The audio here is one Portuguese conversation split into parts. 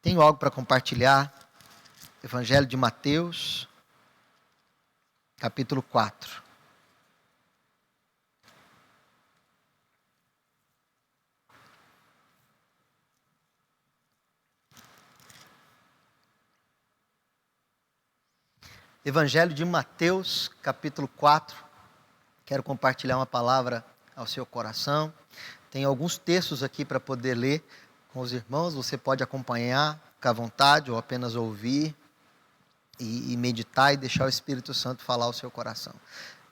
Tenho algo para compartilhar. Evangelho de Mateus, capítulo 4. Evangelho de Mateus, capítulo 4. Quero compartilhar uma palavra ao seu coração. Tem alguns textos aqui para poder ler com os irmãos. Você pode acompanhar, ficar à vontade, ou apenas ouvir e meditar e deixar o Espírito Santo falar ao seu coração.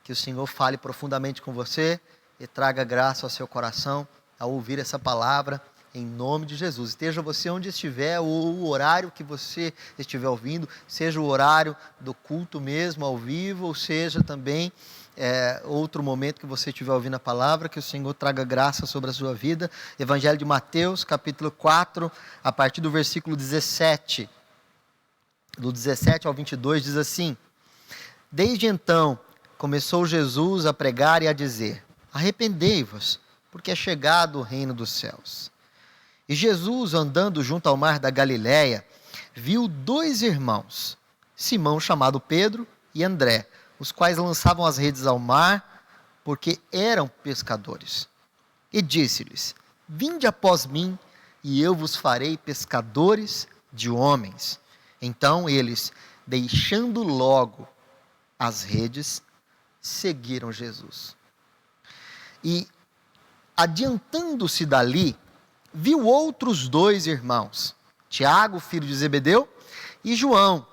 Que o Senhor fale profundamente com você e traga graça ao seu coração ao ouvir essa palavra, em nome de Jesus. Esteja você onde estiver, ou o horário que você estiver ouvindo, seja o horário do culto mesmo, ao vivo, ou seja também outro momento que você estiver ouvindo a palavra, que o Senhor traga graça sobre a sua vida. Evangelho de Mateus, capítulo 4, a partir do versículo 17. Do 17 ao 22 diz assim: Desde então começou Jesus a pregar e a dizer: Arrependei-vos, porque é chegado o reino dos céus. E Jesus, andando junto ao mar da Galileia, viu dois irmãos, Simão, chamado Pedro, e André, os quais lançavam as redes ao mar, porque eram pescadores. E disse-lhes: Vinde após mim, e eu vos farei pescadores de homens. Então eles, deixando logo as redes, seguiram Jesus. E, adiantando-se dali, viu outros dois irmãos, Tiago, filho de Zebedeu, e João,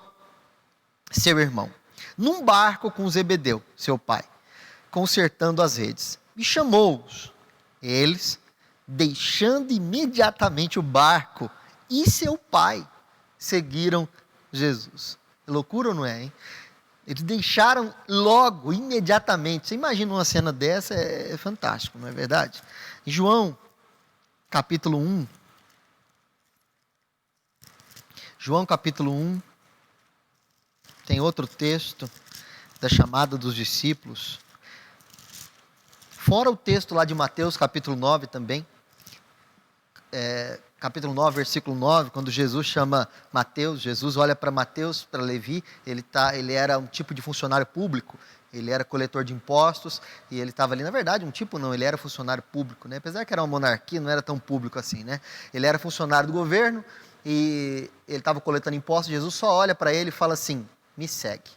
seu irmão, num barco com Zebedeu, seu pai, consertando as redes. E chamou-os. Eles, deixando imediatamente o barco e seu pai, seguiram Jesus. Loucura ou não é, hein? Eles deixaram logo, imediatamente. Você imagina uma cena dessa, é fantástico, não é verdade? Em João, capítulo 1. João, capítulo 1. Tem outro texto da chamada dos discípulos. Fora o texto lá de Mateus, capítulo 9 também. Capítulo 9, versículo 9, quando Jesus chama Mateus, Jesus olha para Mateus, para Levi, ele era um tipo de funcionário público, ele era coletor de impostos, e ele estava ali, na verdade, ele era funcionário público, né? Apesar que era uma monarquia, não era tão público assim, né? Ele era funcionário do governo, e ele estava coletando impostos, Jesus só olha para ele e fala assim: me segue.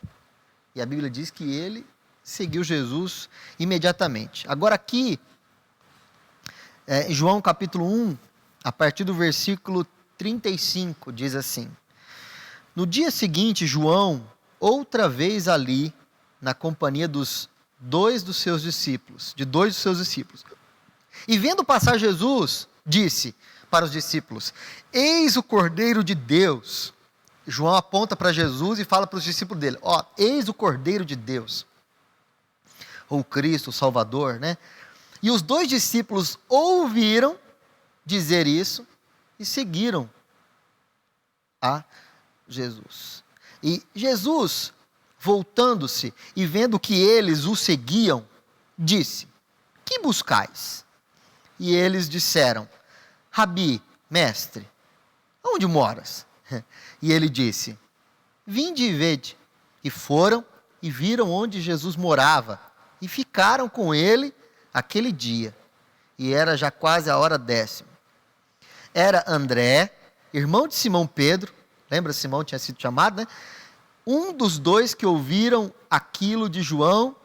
E a Bíblia diz que ele seguiu Jesus imediatamente. Agora aqui, João capítulo 1, a partir do versículo 35, diz assim: No dia seguinte, João, outra vez ali, na companhia de dois dos seus discípulos, e vendo passar Jesus, disse para os discípulos: Eis o Cordeiro de Deus. João aponta para Jesus e fala para os discípulos dele: eis o Cordeiro de Deus, ou Cristo, o Salvador, né? E os dois discípulos ouviram dizer isso e seguiram a Jesus. E Jesus, voltando-se e vendo que eles o seguiam, disse: Que buscais? E eles disseram: Rabi, mestre, onde moras? E ele disse: Vinde e vede. E foram e viram onde Jesus morava e ficaram com ele aquele dia. E era já quase a hora 10ª. Era André, irmão de Simão Pedro, lembra, Simão tinha sido chamado, né? Um dos dois que ouviram aquilo de João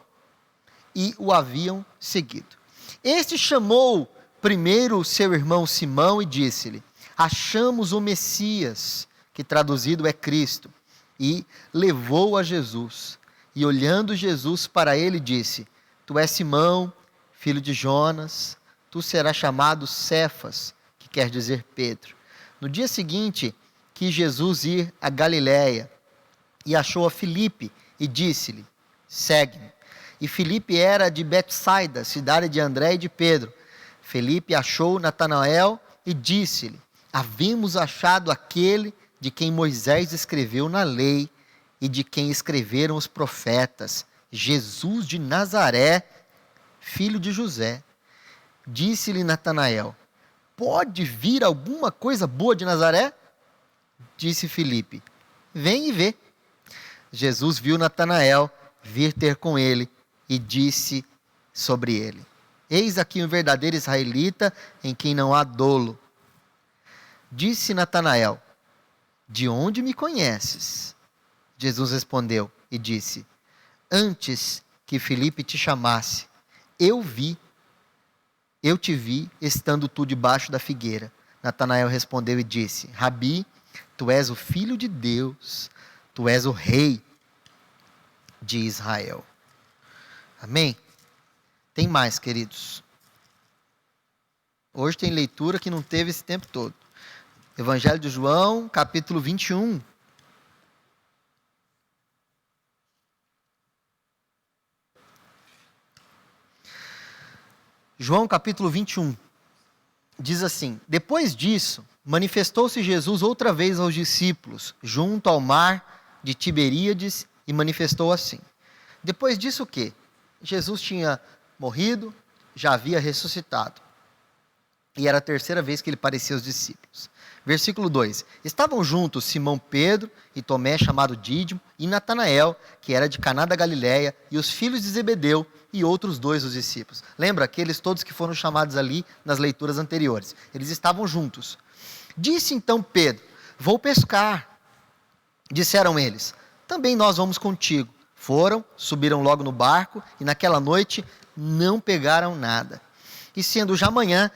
e o haviam seguido. Este chamou primeiro seu irmão Simão e disse-lhe: Achamos o Messias, que traduzido é Cristo, e levou a Jesus. E olhando Jesus para ele, disse: Tu és Simão, filho de Jonas, tu serás chamado Cefas, que quer dizer Pedro. No dia seguinte, quis Jesus ir a Galiléia, e achou a Filipe, e disse-lhe: Segue-me. E Filipe era de Betsaida, cidade de André e de Pedro. Filipe achou Natanael e disse-lhe: Havemos achado aquele de quem Moisés escreveu na lei e de quem escreveram os profetas, Jesus de Nazaré, filho de José. Disse-lhe Natanael: Pode vir alguma coisa boa de Nazaré? Disse Filipe: vem e vê. Jesus viu Natanael vir ter com ele e disse sobre ele: eis aqui um verdadeiro israelita em quem não há dolo. Disse Natanael: de onde me conheces? Jesus respondeu e disse: antes que Filipe te chamasse, eu te vi estando tu debaixo da figueira. Natanael respondeu e disse: Rabi, tu és o Filho de Deus, tu és o Rei de Israel. Amém? Tem mais, queridos. Hoje tem leitura que não teve esse tempo todo. Evangelho de João, capítulo 21. João capítulo 21, diz assim: depois disso, manifestou-se Jesus outra vez aos discípulos, junto ao mar de Tiberíades, e manifestou assim. Depois disso o quê? Jesus tinha morrido, já havia ressuscitado. E era a terceira vez que ele parecia aos discípulos. Versículo 2: estavam juntos Simão Pedro e Tomé, chamado Dídimo, e Natanael, que era de Caná da Galileia, e os filhos de Zebedeu, e outros dois dos discípulos. Lembra aqueles todos que foram chamados ali nas leituras anteriores? Eles estavam juntos. Disse então Pedro: vou pescar. Disseram eles: também nós vamos contigo. Foram, subiram logo no barco, e naquela noite não pegaram nada. E sendo já manhã,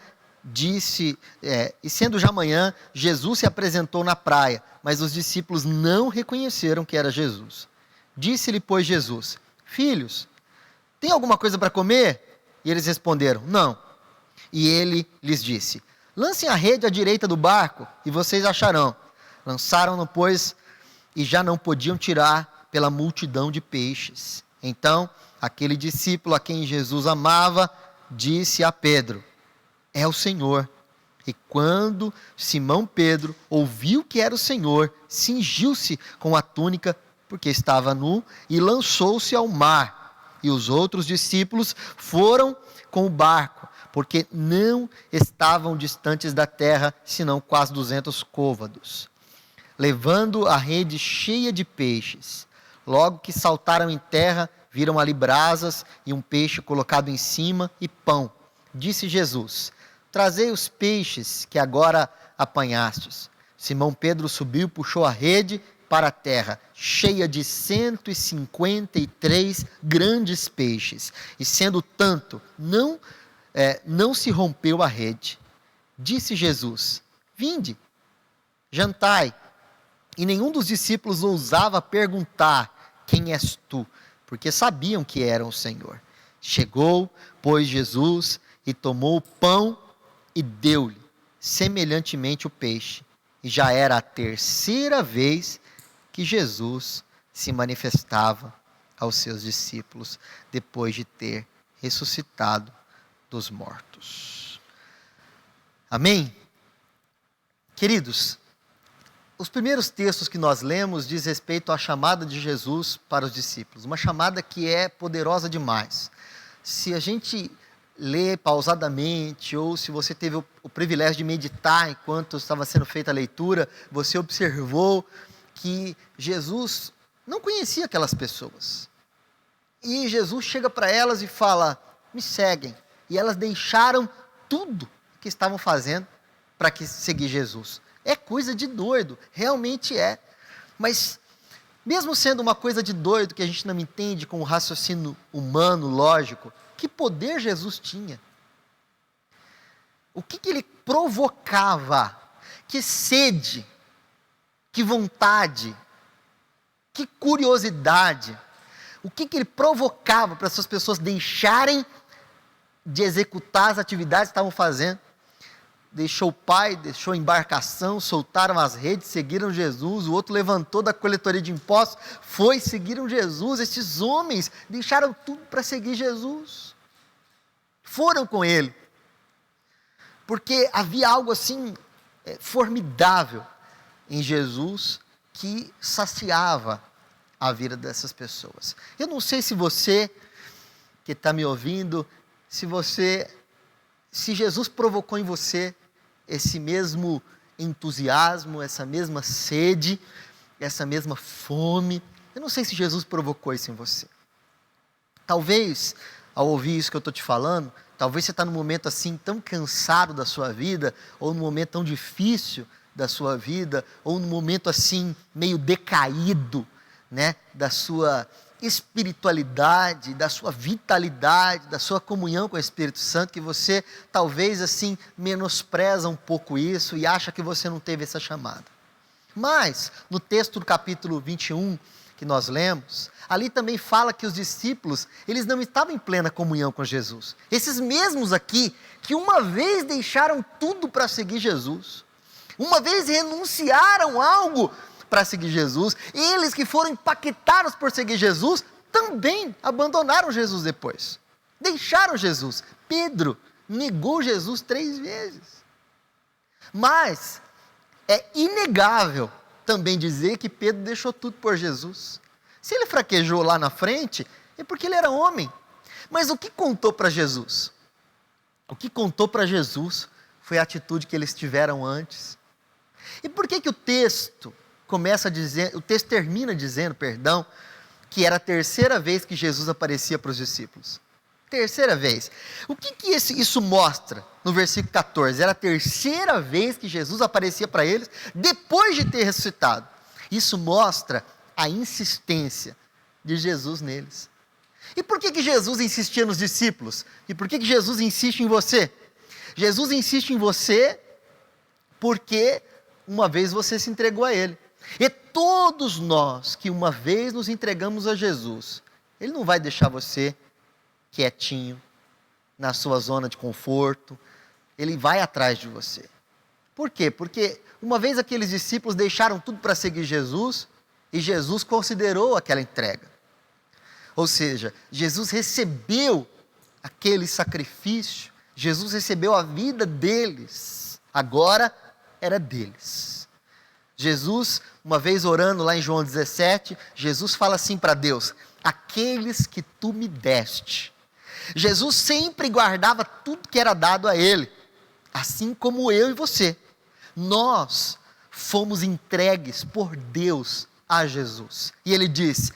Jesus se apresentou na praia, mas os discípulos não reconheceram que era Jesus. Disse-lhe, pois, Jesus: filhos, tem alguma coisa para comer? E eles responderam: não. E ele lhes disse: lancem a rede à direita do barco e vocês acharão. Lançaram-no, pois, e já não podiam tirar pela multidão de peixes. Então, aquele discípulo a quem Jesus amava, disse a Pedro: é o Senhor. E quando Simão Pedro ouviu que era o Senhor, cingiu-se com a túnica, porque estava nu, e lançou-se ao mar. E os outros discípulos foram com o barco, porque não estavam distantes da terra, senão quase 200 côvados, levando a rede cheia de peixes. Logo que saltaram em terra, viram ali brasas e um peixe colocado em cima e pão. Disse Jesus: trazei os peixes que agora apanhastes. Simão Pedro subiu, puxou a rede para a terra, cheia de 153 grandes peixes. E sendo tanto, não se rompeu a rede. Disse Jesus: vinde, jantai. E nenhum dos discípulos ousava perguntar: quem és tu? Porque sabiam que era o Senhor. Chegou, pois, Jesus e tomou o pão e deu-lhe semelhantemente o peixe. E já era a terceira vez que Jesus se manifestava aos seus discípulos, depois de ter ressuscitado dos mortos. Amém? Queridos, os primeiros textos que nós lemos diz respeito à chamada de Jesus para os discípulos, uma chamada que é poderosa demais. Se a gente lê pausadamente, ou se você teve o privilégio de meditar enquanto estava sendo feita a leitura, você observou que Jesus não conhecia aquelas pessoas. E Jesus chega para elas e fala: me seguem. E elas deixaram tudo que estavam fazendo para seguir Jesus. É coisa de doido, realmente é. Mas, mesmo sendo uma coisa de doido que a gente não entende com o raciocínio humano, lógico, que poder Jesus tinha? O que ele provocava? Que sede, que vontade, que curiosidade. O que ele provocava para essas pessoas deixarem de executar as atividades que estavam fazendo? Deixou o pai, deixou a embarcação, soltaram as redes, seguiram Jesus. O outro levantou da coletoria de impostos, foi, seguiram Jesus. Esses homens deixaram tudo para seguir Jesus. Foram com ele. Porque havia algo assim formidável em Jesus que saciava a vida dessas pessoas. Eu não sei se você que está me ouvindo, se Jesus provocou em você esse mesmo entusiasmo, essa mesma sede, essa mesma fome. Eu não sei se Jesus provocou isso em você. Talvez, ao ouvir isso que eu estou te falando, talvez você está num momento assim tão cansado da sua vida, ou num momento tão difícil da sua vida, ou num momento assim meio decaído, né, da sua espiritualidade, da sua vitalidade, da sua comunhão com o Espírito Santo, que você talvez assim menospreza um pouco isso e acha que você não teve essa chamada. Mas, no texto do capítulo 21, que nós lemos, ali também fala que os discípulos, eles não estavam em plena comunhão com Jesus. Esses mesmos aqui, que uma vez deixaram tudo para seguir Jesus, uma vez renunciaram algo para seguir Jesus, eles que foram impactados por seguir Jesus, também abandonaram Jesus depois. Deixaram Jesus. Pedro negou Jesus 3 vezes. Mas é inegável também dizer que Pedro deixou tudo por Jesus. Se ele fraquejou lá na frente, é porque ele era homem. Mas o que contou para Jesus? O que contou para Jesus foi a atitude que eles tiveram antes. E por que o texto termina dizendo, que era a terceira vez que Jesus aparecia para os discípulos? Terceira vez. O que isso mostra no versículo 14? Era a terceira vez que Jesus aparecia para eles depois de ter ressuscitado. Isso mostra a insistência de Jesus neles. E por que Jesus insistia nos discípulos? E por que Jesus insiste em você? Jesus insiste em você porque uma vez você se entregou a Ele. E todos nós que uma vez nos entregamos a Jesus, Ele não vai deixar você quietinho, na sua zona de conforto. Ele vai atrás de você. Por quê? Porque uma vez aqueles discípulos deixaram tudo para seguir Jesus, e Jesus considerou aquela entrega. Ou seja, Jesus recebeu aquele sacrifício, Jesus recebeu a vida deles, agora era deles. Jesus, uma vez orando lá em João 17, Jesus fala assim para Deus: aqueles que tu me deste. Jesus sempre guardava tudo que era dado a Ele, assim como eu e você. Nós fomos entregues por Deus a Jesus. E Ele diz: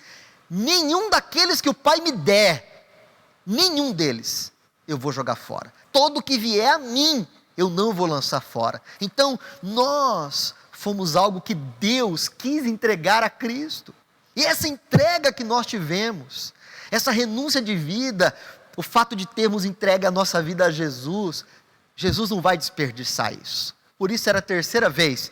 nenhum daqueles que o Pai me der, nenhum deles eu vou jogar fora. Todo que vier a mim, eu não vou lançar fora. Então, nós fomos algo que Deus quis entregar a Cristo. E essa entrega que nós tivemos, essa renúncia de vida, o fato de termos entregue a nossa vida a Jesus, Jesus não vai desperdiçar isso. Por isso era a terceira vez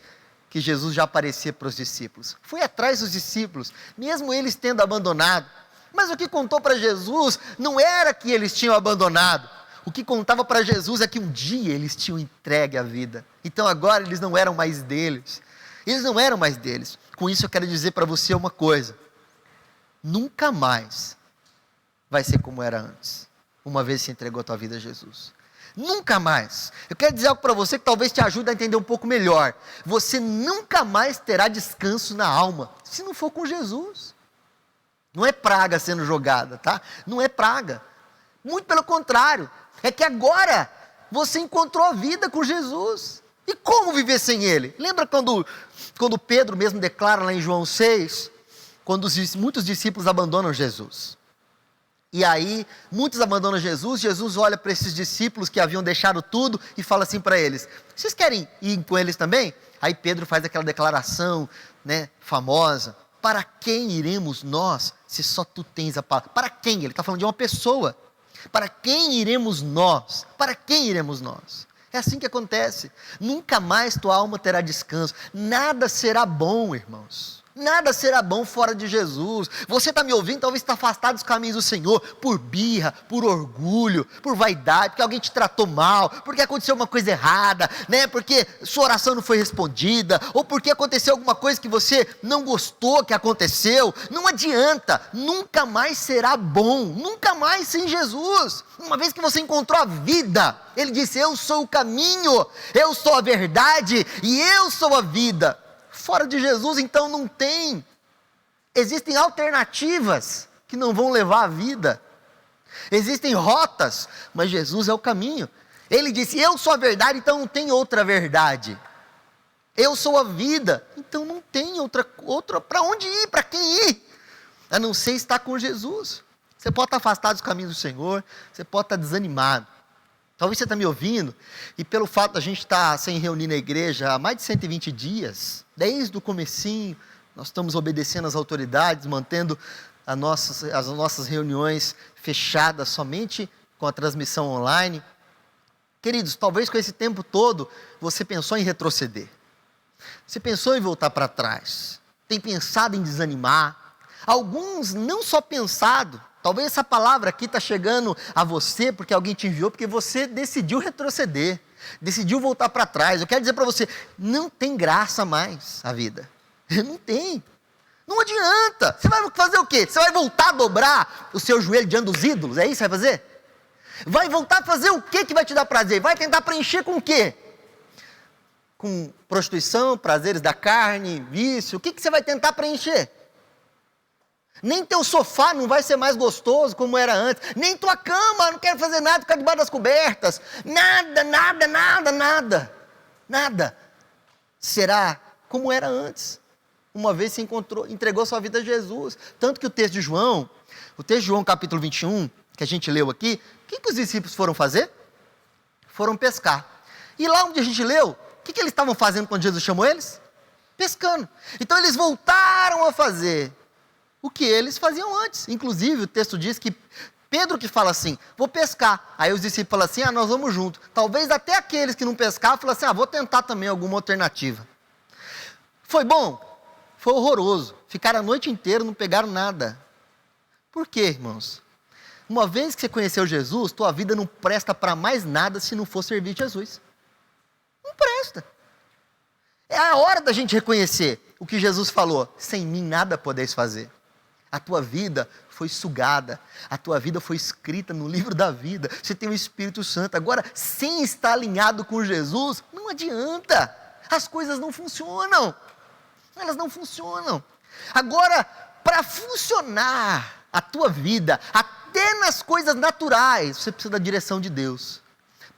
que Jesus já aparecia para os discípulos. Foi atrás dos discípulos, mesmo eles tendo abandonado. Mas o que contou para Jesus não era que eles tinham abandonado. O que contava para Jesus é que um dia eles tinham entregue a vida. Então agora eles não eram mais deles. Eles não eram mais deles. Com isso eu quero dizer para você uma coisa: nunca mais vai ser como era antes, uma vez que você entregou a tua vida a Jesus. Nunca mais. Eu quero dizer algo para você que talvez te ajude a entender um pouco melhor. Você nunca mais terá descanso na alma, se não for com Jesus. Não é praga sendo jogada, tá? Não é praga. Muito pelo contrário. É que agora você encontrou a vida com Jesus. E como viver sem Ele? Lembra quando Pedro mesmo declara lá em João 6, quando muitos discípulos abandonam Jesus. E aí, muitos abandonam Jesus, Jesus olha para esses discípulos que haviam deixado tudo e fala assim para eles: vocês querem ir com eles também? Aí Pedro faz aquela declaração, né, famosa: para quem iremos nós, se só tu tens a palavra? Para quem? Ele está falando de uma pessoa. Para quem iremos nós? Para quem iremos nós? É assim que acontece. Nunca mais tua alma terá descanso. Nada será bom, irmãos. Nada será bom fora de Jesus. Você está me ouvindo, talvez está afastado dos caminhos do Senhor, por birra, por orgulho, por vaidade, porque alguém te tratou mal, porque aconteceu uma coisa errada, né? Porque sua oração não foi respondida, ou porque aconteceu alguma coisa que você não gostou que aconteceu. Não adianta, nunca mais será bom, nunca mais sem Jesus. Uma vez que você encontrou a vida, Ele disse: eu sou o caminho, eu sou a verdade e eu sou a vida. Fora de Jesus, então, não tem. Existem alternativas que não vão levar à vida. Existem rotas, mas Jesus é o caminho. Ele disse: eu sou a verdade, então não tem outra verdade. Eu sou a vida. Então não tem outra para onde ir, para quem ir, a não ser estar com Jesus. Você pode estar afastado dos caminhos do Senhor, você pode estar desanimado. Talvez você está me ouvindo, e pelo fato de a gente estar sem reunir na igreja há mais de 120 dias, desde o comecinho, nós estamos obedecendo às autoridades, mantendo as nossas reuniões fechadas somente com a transmissão online. Queridos, talvez com esse tempo todo, você pensou em retroceder. Você pensou em voltar para trás. Tem pensado em desanimar. Alguns não só pensado. Talvez essa palavra aqui está chegando a você porque alguém te enviou, porque você decidiu retroceder. Decidiu voltar para trás. Eu quero dizer para você, não tem graça mais a vida. Não tem. Não adianta. Você vai fazer o quê? Você vai voltar a dobrar o seu joelho diante dos ídolos? É isso que vai fazer? Vai voltar a fazer o quê que vai te dar prazer? Vai tentar preencher com o quê? Com prostituição, prazeres da carne, vício. O que você vai tentar preencher? Nem teu sofá não vai ser mais gostoso como era antes. Nem tua cama, não quero fazer nada, ficar debaixo das cobertas. Nada será como era antes. Uma vez se entregou sua vida a Jesus. Tanto que o texto de João capítulo 21, que a gente leu aqui, o que os discípulos foram fazer? Foram pescar. E lá onde a gente leu, o que eles estavam fazendo quando Jesus chamou eles? Pescando. Então eles voltaram a fazer o que eles faziam antes. Inclusive o texto diz que Pedro que fala assim, vou pescar. Aí os discípulos falam assim, nós vamos junto. Talvez até aqueles que não pescavam falam assim, vou tentar também alguma alternativa. Foi bom? Foi horroroso. Ficaram a noite inteira, não pegaram nada. Por quê, irmãos? Uma vez que você conheceu Jesus, tua vida não presta para mais nada se não for servir Jesus. Não presta. É a hora da gente reconhecer o que Jesus falou. Sem mim nada podeis fazer. A tua vida foi sugada. A tua vida foi escrita no livro da vida. Você tem o Espírito Santo. Agora, sem estar alinhado com Jesus, não adianta. As coisas não funcionam. Elas não funcionam. Agora, para funcionar a tua vida, até nas coisas naturais, você precisa da direção de Deus.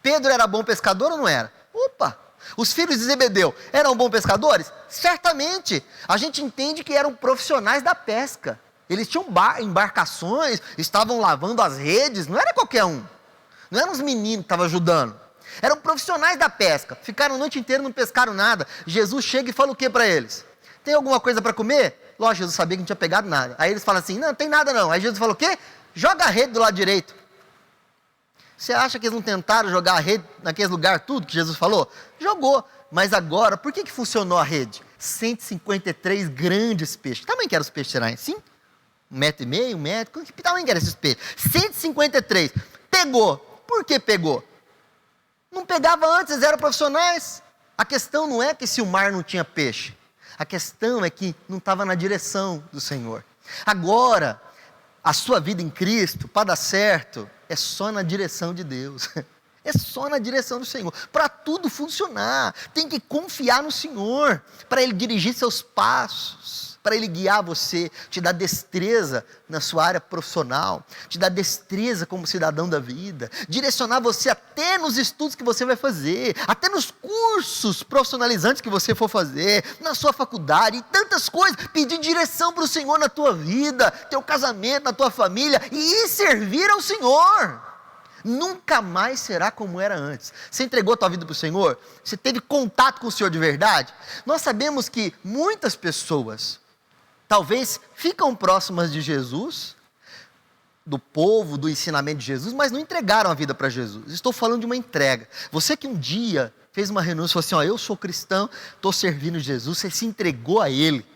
Pedro era bom pescador ou não era? Opa! Os filhos de Zebedeu eram bons pescadores? Certamente. A gente entende que eram profissionais da pesca. Eles tinham embarcações, estavam lavando as redes, não era qualquer um. Não eram os meninos que estavam ajudando. Eram profissionais da pesca. Ficaram a noite inteira, não pescaram nada. Jesus chega e fala o que para eles? Tem alguma coisa para comer? Lógico, Jesus sabia que não tinha pegado nada. Aí eles falam assim, não tem nada não. Aí Jesus falou o quê? Joga a rede do lado direito. Você acha que eles não tentaram jogar a rede naquele lugar tudo que Jesus falou? Jogou. Mas agora, por que funcionou a rede? 153 grandes peixes. Que tamanho que eram os peixes, será? Assim? 1,5 metro, 1 metro? Que tamanho que eram esses peixes? 153. Pegou. Por que pegou? Não pegava antes, eles eram profissionais. A questão não é que se o mar não tinha peixe. A questão é que não estava na direção do Senhor. Agora, a sua vida em Cristo, para dar certo, é só na direção de Deus. É só na direção do Senhor. Para tudo funcionar, tem que confiar no Senhor, para Ele dirigir seus passos, para Ele guiar você, te dar destreza na sua área profissional, te dar destreza como cidadão da vida, direcionar você até nos estudos que você vai fazer, até nos cursos profissionalizantes que você for fazer, na sua faculdade, e tantas coisas, pedir direção para o Senhor na tua vida, teu casamento, na tua família, e ir servir ao Senhor. Nunca mais será como era antes. Você entregou a tua vida para o Senhor? Você teve contato com o Senhor de verdade? Nós sabemos que muitas pessoas, talvez, ficam próximas de Jesus, do povo, do ensinamento de Jesus, mas não entregaram a vida para Jesus. Estou falando de uma entrega. Você que um dia fez uma renúncia e falou assim, eu sou cristão, estou servindo Jesus, você se entregou a Ele.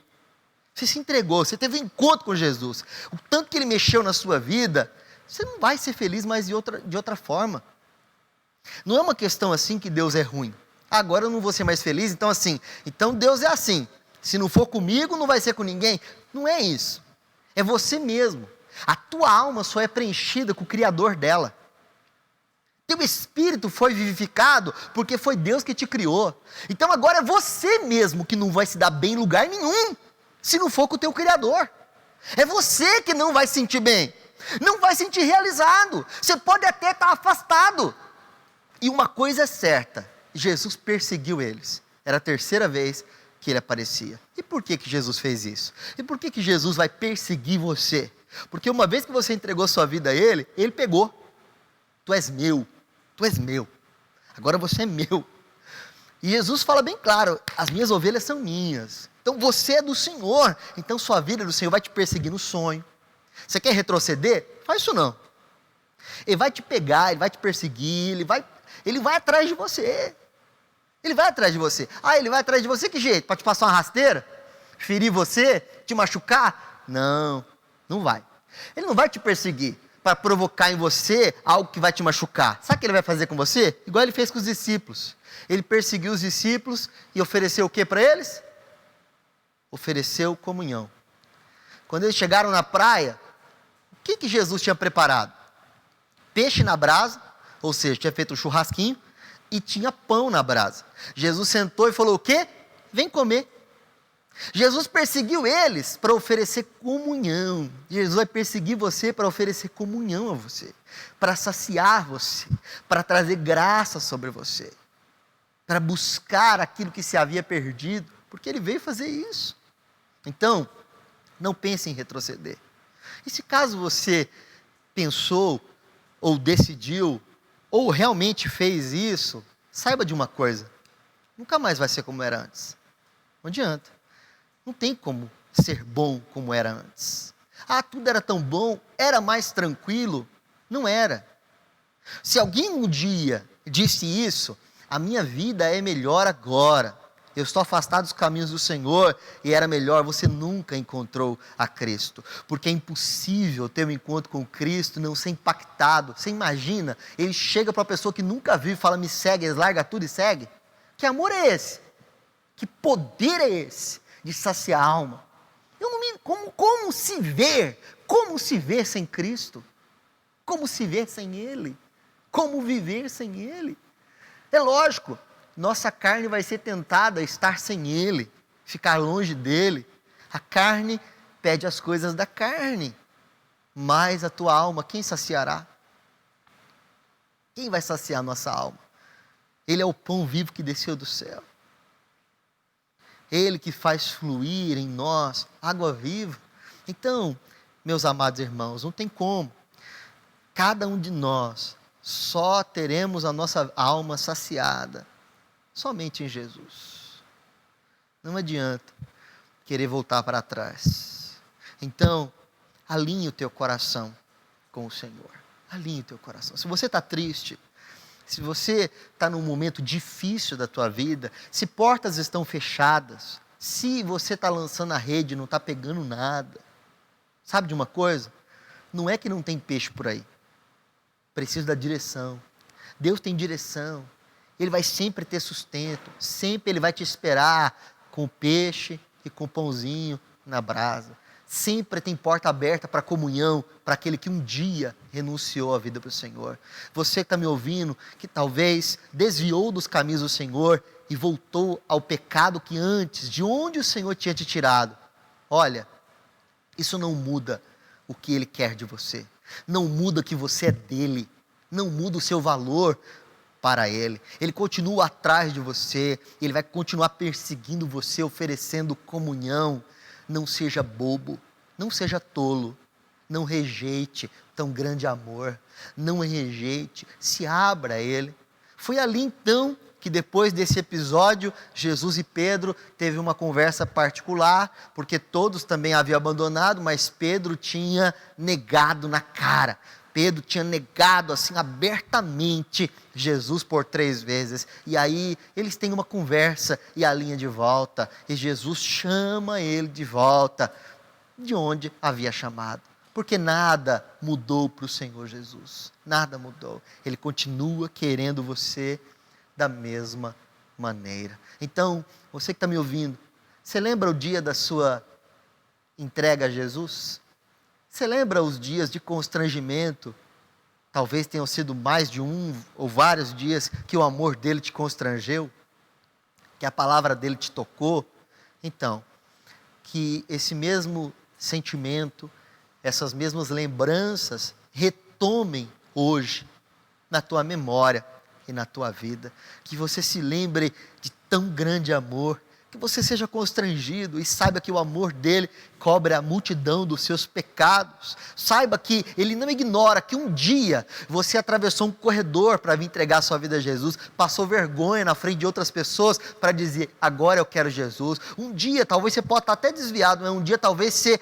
Você se entregou, você teve um encontro com Jesus. O tanto que Ele mexeu na sua vida, você não vai ser feliz mais de outra forma. Não é uma questão assim que Deus é ruim. Agora eu não vou ser mais feliz, então Deus é assim. Se não for comigo, não vai ser com ninguém. Não é isso. É você mesmo. A tua alma só é preenchida com o Criador dela. Teu espírito foi vivificado porque foi Deus que te criou. Então agora é você mesmo que não vai se dar bem em lugar nenhum, se não for com o teu Criador. É você que não vai se sentir bem. Não vai se sentir realizado. Você pode até estar afastado. E uma coisa é certa, Jesus perseguiu eles. Era a terceira vez que ele aparecia. E por que Jesus fez isso? E por que Jesus vai perseguir você? Porque uma vez que você entregou sua vida a ele, ele pegou. Tu és meu, tu és meu. Agora você é meu. E Jesus fala bem claro, as minhas ovelhas são minhas. Então você é do Senhor. Então sua vida é do Senhor, vai te perseguir no sonho. Você quer retroceder? Faz isso não. Ele vai te pegar, ele vai te perseguir, ele vai atrás de você. Ele vai atrás de você. Ah, ele vai atrás de você que jeito? Para te passar uma rasteira? Ferir você? Te machucar? Não, não vai. Ele não vai te perseguir para provocar em você algo que vai te machucar. Sabe o que ele vai fazer com você? Igual ele fez com os discípulos. Ele perseguiu os discípulos e ofereceu o que para eles? Ofereceu comunhão. Quando eles chegaram na praia, o que Jesus tinha preparado? Peixe na brasa, ou seja, tinha feito um churrasquinho e tinha pão na brasa. Jesus sentou e falou o quê? Vem comer. Jesus perseguiu eles para oferecer comunhão. Jesus vai perseguir você para oferecer comunhão a você, para saciar você, para trazer graça sobre você, para buscar aquilo que se havia perdido, porque ele veio fazer isso. Então, não pense em retroceder. E se caso você pensou, ou decidiu, ou realmente fez isso, saiba de uma coisa, nunca mais vai ser como era antes. Não adianta. Não tem como ser bom como era antes. Ah, tudo era tão bom, era mais tranquilo. Não era. Se alguém um dia disse isso, a minha vida é melhor agora. Eu estou afastado dos caminhos do Senhor e era melhor. Você nunca encontrou a Cristo. Porque é impossível ter um encontro com Cristo e não ser impactado. Você imagina, ele chega para uma pessoa que nunca viu e fala, me segue, eles larga tudo e segue. Que amor é esse? Que poder é esse de saciar a alma? Como se ver? Como se ver sem Cristo? Como se ver sem Ele? Como viver sem Ele? É lógico, nossa carne vai ser tentada a estar sem Ele, ficar longe dEle. A carne pede as coisas da carne, mas a tua alma, quem saciará? Quem vai saciar a nossa alma? Ele é o pão vivo que desceu do céu. Ele que faz fluir em nós água viva. Então, meus amados irmãos, não tem como. Cada um de nós só teremos a nossa alma saciada somente em Jesus. Não adianta querer voltar para trás. Então, alinhe o teu coração com o Senhor. Alinhe o teu coração. Se você está triste, se você está num momento difícil da tua vida, se portas estão fechadas, se você está lançando a rede e não está pegando nada, sabe de uma coisa? Não é que não tem peixe por aí. Precisa da direção. Deus tem direção. Ele vai sempre ter sustento. Sempre Ele vai te esperar com o peixe e com o pãozinho na brasa. Sempre tem porta aberta para comunhão, para aquele que um dia renunciou a vida para o Senhor. Você que está me ouvindo, que talvez desviou dos caminhos do Senhor e voltou ao pecado que antes, de onde o Senhor tinha te tirado. Olha, isso não muda o que Ele quer de você. Não muda que você é dele. Não muda o seu valor para Ele. Ele continua atrás de você. Ele vai continuar perseguindo você, oferecendo comunhão. Não seja bobo, não seja tolo, não rejeite tão grande amor, não rejeite, se abra a Ele. Foi ali então que depois desse episódio, Jesus e Pedro teve uma conversa particular, porque todos também haviam abandonado, mas Pedro tinha negado na cara. Pedro tinha negado assim abertamente Jesus por 3 vezes. E aí eles têm uma conversa e alinha de volta. E Jesus chama ele de volta de onde havia chamado. Porque nada mudou para o Senhor Jesus. Nada mudou. Ele continua querendo você da mesma maneira. Então, você que está me ouvindo, você lembra o dia da sua entrega a Jesus? Você lembra os dias de constrangimento? Talvez tenham sido mais de um ou vários dias que o amor dele te constrangeu, que a palavra dele te tocou. Então, que esse mesmo sentimento, essas mesmas lembranças retomem hoje na tua memória e na tua vida. Que você se lembre de tão grande amor, que você seja constrangido e saiba que o amor dele cobre a multidão dos seus pecados. Saiba que ele não ignora que um dia você atravessou um corredor para vir entregar a sua vida a Jesus, passou vergonha na frente de outras pessoas para dizer, agora eu quero Jesus. Um dia, talvez você possa estar até desviado, mas um dia talvez você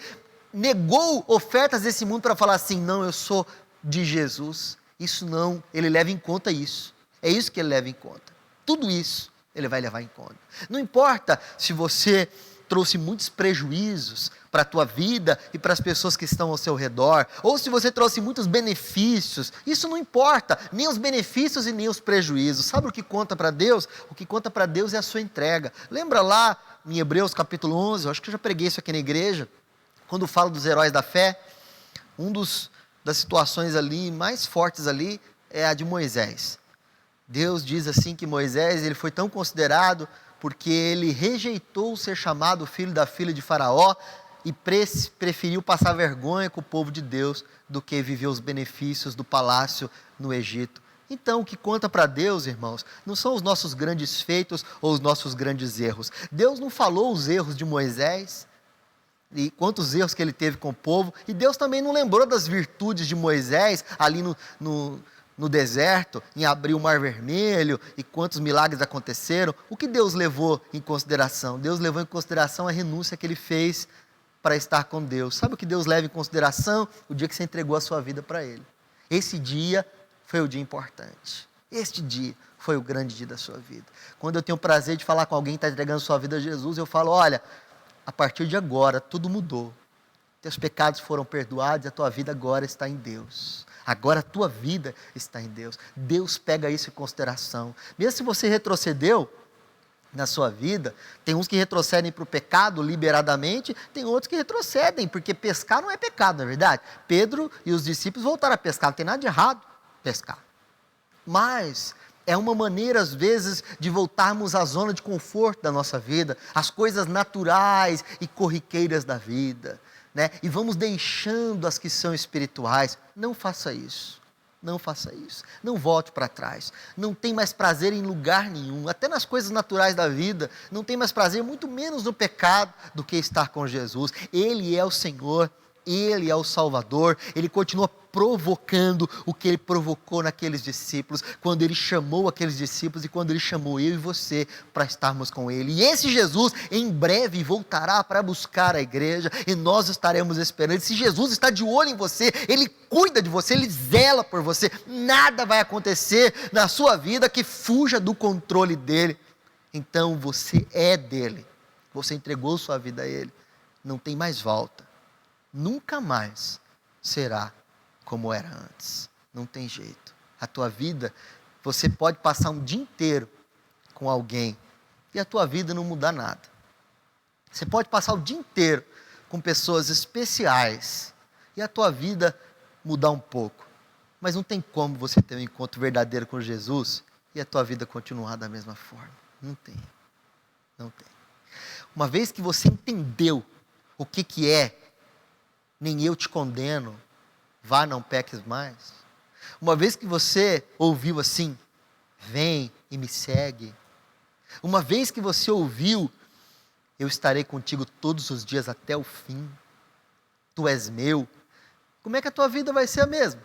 negou ofertas desse mundo para falar assim, não, eu sou de Jesus. Isso não, ele leva em conta isso. É isso que ele leva em conta. Tudo isso ele vai levar em conta. Não importa se você trouxe muitos prejuízos para a tua vida e para as pessoas que estão ao seu redor, ou se você trouxe muitos benefícios, isso não importa, nem os benefícios e nem os prejuízos. Sabe o que conta para Deus? O que conta para Deus é a sua entrega. Lembra lá em Hebreus capítulo 11, eu acho que eu já preguei isso aqui na igreja, quando falo dos heróis da fé, das situações ali mais fortes ali é a de Moisés. Deus diz assim que Moisés ele foi tão considerado porque ele rejeitou ser chamado filho da filha de Faraó e preferiu passar vergonha com o povo de Deus do que viver os benefícios do palácio no Egito. Então o que conta para Deus, irmãos, não são os nossos grandes feitos ou os nossos grandes erros. Deus não falou os erros de Moisés e quantos erros que ele teve com o povo, e Deus também não lembrou das virtudes de Moisés ali no deserto, em abrir o Mar Vermelho, e quantos milagres aconteceram. O que Deus levou em consideração? Deus levou em consideração a renúncia que ele fez para estar com Deus. Sabe o que Deus leva em consideração? O dia que você entregou a sua vida para ele. Esse dia foi o dia importante. Este dia foi o grande dia da sua vida. Quando eu tenho o prazer de falar com alguém que está entregando a sua vida a Jesus, eu falo, olha, a partir de agora tudo mudou. Teus pecados foram perdoados e a tua vida agora está em Deus. Agora a tua vida está em Deus. Deus pega isso em consideração. Mesmo se você retrocedeu na sua vida, tem uns que retrocedem para o pecado liberadamente, tem outros que retrocedem, porque pescar não é pecado, não é verdade? Pedro e os discípulos voltaram a pescar, não tem nada de errado pescar. Mas é uma maneira, às vezes, de voltarmos à zona de conforto da nossa vida, às coisas naturais e corriqueiras da vida, né? E vamos deixando as que são espirituais. Não faça isso. Não faça isso. Não volte para trás. Não tem mais prazer em lugar nenhum. Até nas coisas naturais da vida. Não tem mais prazer, muito menos no pecado, do que estar com Jesus. Ele é o Senhor. Ele é o Salvador. Ele continua provocando o que ele provocou naqueles discípulos, quando ele chamou aqueles discípulos e quando ele chamou eu e você para estarmos com ele. E esse Jesus em breve voltará para buscar a igreja e nós estaremos esperando. Se Jesus está de olho em você, ele cuida de você, ele zela por você, nada vai acontecer na sua vida que fuja do controle dele. Então você é dele, você entregou sua vida a ele, não tem mais volta, nunca mais será como era antes. Não tem jeito. A tua vida, você pode passar um dia inteiro com alguém e a tua vida não mudar nada. Você pode passar o dia inteiro com pessoas especiais e a tua vida mudar um pouco. Mas não tem como você ter um encontro verdadeiro com Jesus e a tua vida continuar da mesma forma. Não tem. Não tem. Uma vez que você entendeu o que é, nem eu te condeno, vá, não peques mais. Uma vez que você ouviu assim, vem e me segue. Uma vez que você ouviu, eu estarei contigo todos os dias até o fim. Tu és meu. Como é que a tua vida vai ser a mesma?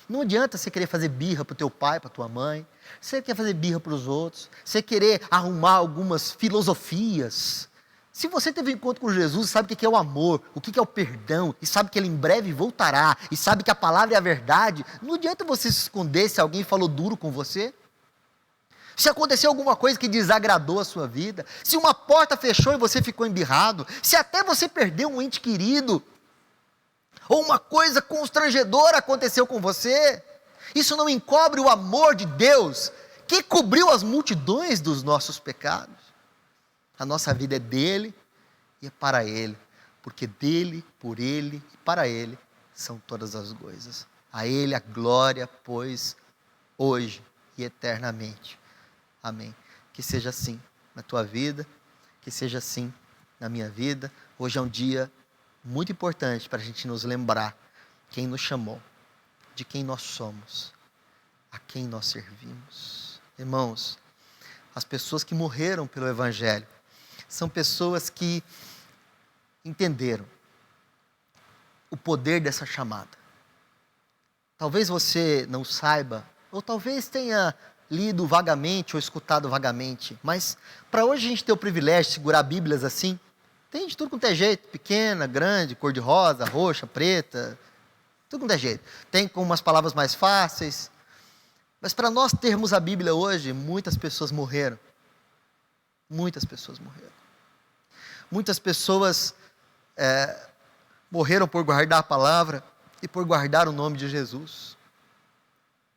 Não adianta você querer fazer birra para o teu pai, para a tua mãe. Você quer fazer birra para os outros. Você querer arrumar algumas filosofias. Se você teve um encontro com Jesus, sabe o que é o amor, o que é o perdão, e sabe que ele em breve voltará, e sabe que a palavra é a verdade, não adianta você se esconder se alguém falou duro com você. Se aconteceu alguma coisa que desagradou a sua vida, se uma porta fechou e você ficou embirrado, se até você perdeu um ente querido, ou uma coisa constrangedora aconteceu com você, isso não encobre o amor de Deus, que cobriu as multidões dos nossos pecados. A nossa vida é dele e é para ele, porque dele, por ele e para ele são todas as coisas. A ele a glória, pois, hoje e eternamente. Amém. Que seja assim na tua vida, que seja assim na minha vida. Hoje é um dia muito importante para a gente nos lembrar quem nos chamou, de quem nós somos, a quem nós servimos. Irmãos, as pessoas que morreram pelo Evangelho, são pessoas que entenderam o poder dessa chamada. Talvez você não saiba, ou talvez tenha lido vagamente ou escutado vagamente, mas para hoje a gente ter o privilégio de segurar Bíblias assim, tem de tudo quanto é jeito, pequena, grande, cor-de-rosa, roxa, preta, tudo quanto é jeito. Tem com umas palavras mais fáceis, mas para nós termos a Bíblia hoje, muitas pessoas morreram. Muitas pessoas morreram. Muitas pessoas morreram por guardar a palavra e por guardar o nome de Jesus.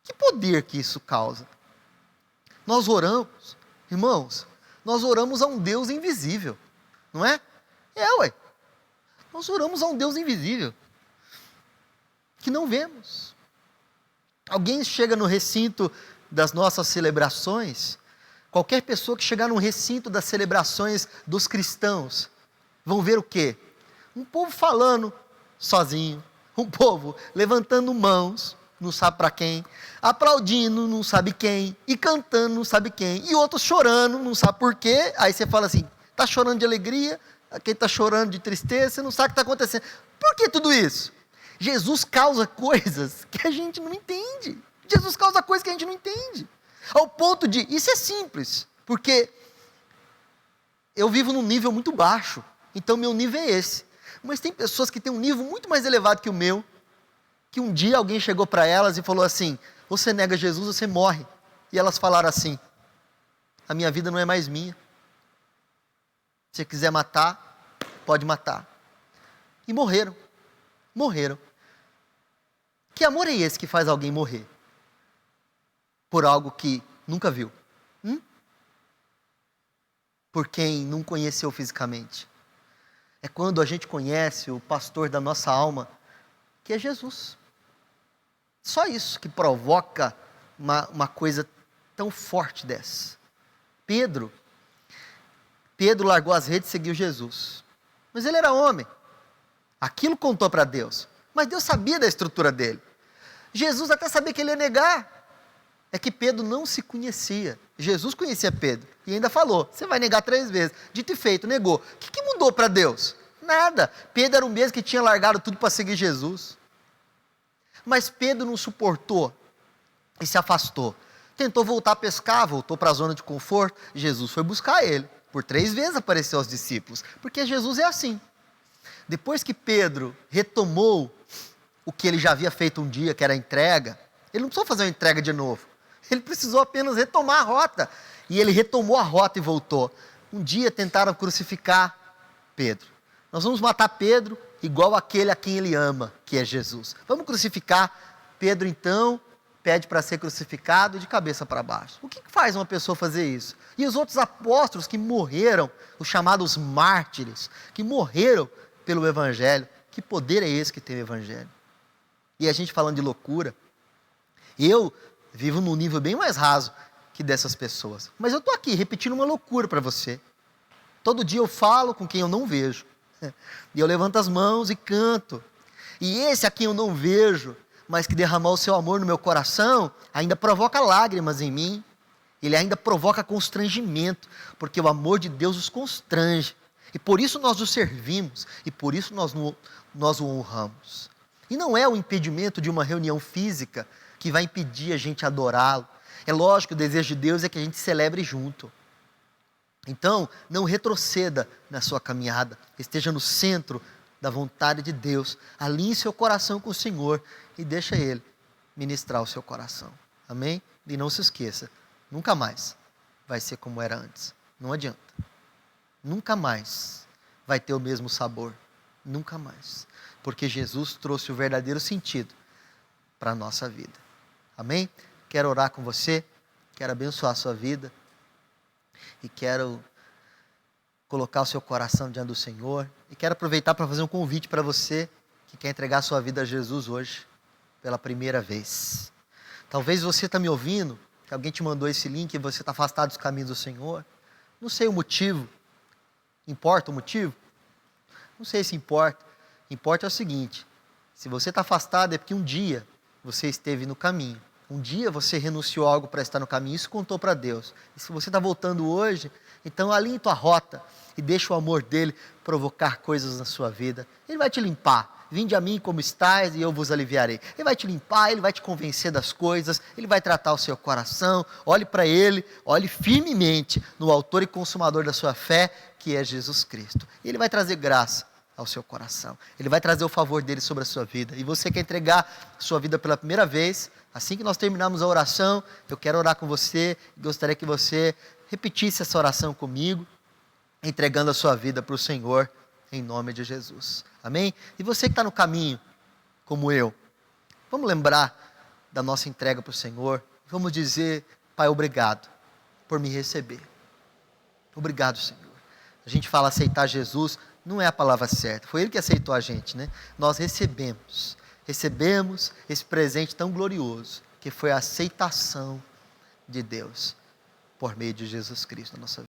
Que poder que isso causa? Nós oramos, irmãos, nós oramos a um Deus invisível, não é? Ué. Nós oramos a um Deus invisível, que não vemos. Alguém chega no recinto das nossas celebrações, qualquer pessoa que chegar no recinto das celebrações dos cristãos, vão ver o quê? Um povo falando sozinho, um povo levantando mãos, não sabe para quem, aplaudindo, não sabe quem, e cantando, não sabe quem, e outros chorando, não sabe por quê. Aí você fala assim, está chorando de alegria, quem está chorando de tristeza, você não sabe o que está acontecendo. Por que tudo isso? Jesus causa coisas que a gente não entende. Jesus causa coisas que a gente não entende. Ao ponto de, isso é simples, porque eu vivo num nível muito baixo, então meu nível é esse. Mas tem pessoas que têm um nível muito mais elevado que o meu, que um dia alguém chegou para elas e falou assim, você nega Jesus, você morre. E elas falaram assim, a minha vida não é mais minha. Se você quiser matar, pode matar. E morreram. Morreram. Que amor é esse que faz alguém morrer? Por algo que nunca viu? Por quem não conheceu fisicamente? É quando a gente conhece o pastor da nossa alma, que é Jesus. Só isso que provoca uma coisa tão forte dessa. Pedro largou as redes e seguiu Jesus. Mas ele era homem. Aquilo contou para Deus. Mas Deus sabia da estrutura dele. Jesus até sabia que ele ia negar. É que Pedro não se conhecia. Jesus conhecia Pedro. E ainda falou, você vai negar 3 vezes. Dito e feito, negou. O que mudou para Deus? Nada. Pedro era o mesmo que tinha largado tudo para seguir Jesus. Mas Pedro não suportou e se afastou. Tentou voltar a pescar, voltou para a zona de conforto. Jesus foi buscar ele. Por 3 vezes apareceu aos discípulos. Porque Jesus é assim. Depois que Pedro retomou o que ele já havia feito um dia, que era a entrega, ele não precisou fazer uma entrega de novo. Ele precisou apenas retomar a rota. E ele retomou a rota e voltou. Um dia tentaram crucificar Pedro. Nós vamos matar Pedro igual aquele a quem ele ama, que é Jesus. Vamos crucificar. Pedro então pede para ser crucificado de cabeça para baixo. O que faz uma pessoa fazer isso? E os outros apóstolos que morreram, os chamados mártires, que morreram pelo Evangelho, que poder é esse que tem o Evangelho? E a gente falando de loucura, eu vivo num nível bem mais raso que dessas pessoas. Mas eu estou aqui repetindo uma loucura para você. Todo dia eu falo com quem eu não vejo. E eu levanto as mãos e canto. E esse a quem eu não vejo, mas que derramou o seu amor no meu coração, ainda provoca lágrimas em mim. Ele ainda provoca constrangimento, porque o amor de Deus os constrange. E por isso nós o servimos, e por isso nós o honramos. E não é o impedimento de uma reunião física que vai impedir a gente adorá-lo. É lógico que o desejo de Deus é que a gente celebre junto. Então, não retroceda na sua caminhada, esteja no centro da vontade de Deus, alinhe seu coração com o Senhor e deixa Ele ministrar o seu coração. Amém? E não se esqueça, nunca mais vai ser como era antes. Não adianta. Nunca mais vai ter o mesmo sabor. Nunca mais. Porque Jesus trouxe o verdadeiro sentido para a nossa vida. Amém? Quero orar com você, quero abençoar a sua vida e quero colocar o seu coração diante do Senhor e quero aproveitar para fazer um convite para você que quer entregar a sua vida a Jesus hoje pela primeira vez. Talvez você está me ouvindo, que alguém te mandou esse link e você está afastado dos caminhos do Senhor. Não sei o motivo. Importa o motivo? Não sei se importa. Importa é o seguinte, se você está afastado é porque um dia você esteve no caminho. Um dia você renunciou a algo para estar no caminho, isso contou para Deus. E se você está voltando hoje, então alinhe tua rota e deixa o amor dele provocar coisas na sua vida. Ele vai te limpar. Vinde a mim como estáis e eu vos aliviarei. Ele vai te limpar, ele vai te convencer das coisas, ele vai tratar o seu coração. Olhe para ele, olhe firmemente no autor e consumador da sua fé, que é Jesus Cristo. E ele vai trazer graça ao seu coração. Ele vai trazer o favor dele sobre a sua vida. E você quer entregar a sua vida pela primeira vez, assim que nós terminarmos a oração, eu quero orar com você e gostaria que você repetisse essa oração comigo, entregando a sua vida para o Senhor, em nome de Jesus. Amém? E você que está no caminho, como eu, vamos lembrar da nossa entrega para o Senhor. Vamos dizer, Pai, obrigado por me receber. Obrigado, Senhor. A gente fala aceitar Jesus, não é a palavra certa. Foi Ele que aceitou a gente, né? Nós recebemos esse presente tão glorioso, que foi a aceitação de Deus, por meio de Jesus Cristo na nossa vida.